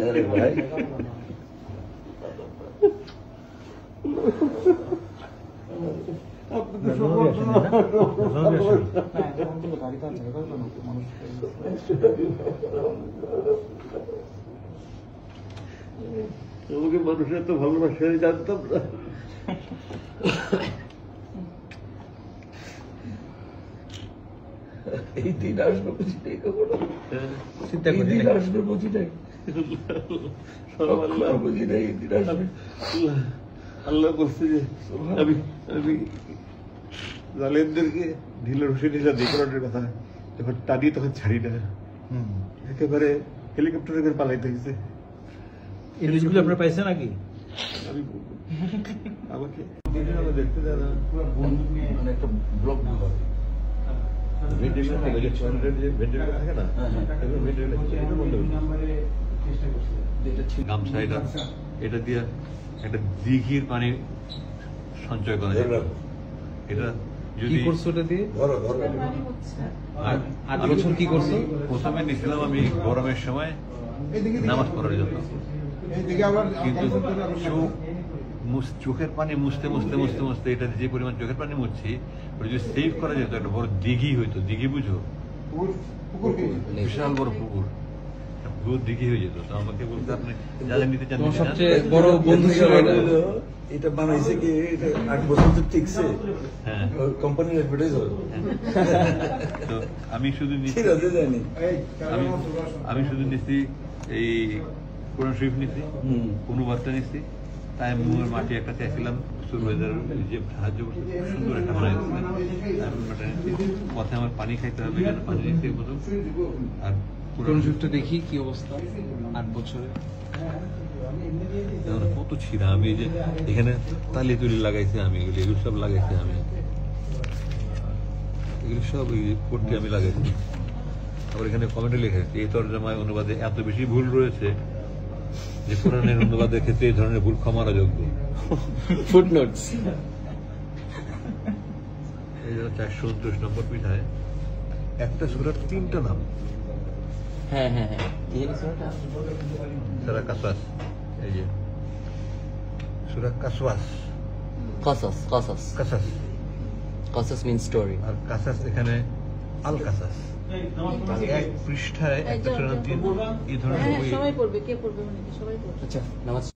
अरे भाई তোমাকে মানুষের তো ভালোবাসা জানতাম না। এই দিন আসবে বুঝি নাই কখনো, এই দিন আসবে বুঝি নাই, বুঝি নাই এই দিন আসবে। আল্লাহ বলছে যে আমি জালেমদেরকে ঢিলে রসে ঢিলা দেখানোর কথা যখন টানি তখন ছাড়ি না, একেবারে হেলিকপ্টারে করে পালাইতে গেছে। এই নিউজগুলো আপনারা পাইছেন নাকি? আমি আমাকে দেখতে দেয় না, মানে একটা ব্লগ গামছা এটা দিয়ে একটা দিঘির পানি সঞ্চয় করা যায়। এটা যদি করছো এটা দিয়ে 8 বছর কি করছো? প্রথমে নিয়েছিলাম আমি গরমের সময় নামাজ পড়ার জন্য, কিন্তু চোখের পানি মুছতে মুছতে মুছতে মুছতে এটা যে পরিমাণ চোখের পানি মুছছি ওটা যদি সেভ করা যেত একটা বড় দিঘি হইতো, দিঘি বুঝো, বিশাল বড় পুকুর, পুরো দিঘি হয়ে যেত। তো আমাকে বলতে আপনি যাদের নিতে চান, সবচেয়ে বড় বন্ধু ছিল এটা বানাইছে কি 8 বছর তো টিকছে। হ্যাঁ, কোম্পানির অ্যাডভার্টাইজার। তো আমি শুধু আমি শুধু নিচ্ছি এই কোরআন শরীফ নিচ্ছি, অনুবাদটা নিচ্ছি, তাই মুয়ের মাটি একটা চাইছিলাম, যে সাহায্য করছে সুন্দর একটা বানাই পথে আমার পানি খাইতে হবে, পানি নিচ্ছি প্রথম। আর কোরআন শরীফটা দেখি কি অবস্থা 8 বছরে। কত ছিঁড়া, আমি যে এখানে তালি তুলি লাগাইছি, আমি এগুলো সব লাগাইছি, আমি এগুলো সব করতে আমি লাগাইছি। আবার এখানে কমেন্টে লেখা আছে এই তর্জমায় অনুবাদে এত বেশি ভুল রয়েছে যে কোরআনের অনুবাদের ক্ষেত্রে এই ধরনের ভুল ক্ষমার যোগ্য। ফুটনোটস। এই 429 নম্বর পৃষ্ঠায় একটা সূরার 3টা নাম। হ্যাঁ হ্যাঁ হ্যাঁ, সূরা কাসাস, এই যে সূরা কাসওয়াস, Qasas means story. আর কাসাস এখানে আল কাসাস। এক পৃষ্ঠায় একটা সূরার 3 এই ধরনের সবাই পড়বে, কে পড়বে মানে কি সবাই পড়বে। আচ্ছা, নামাজ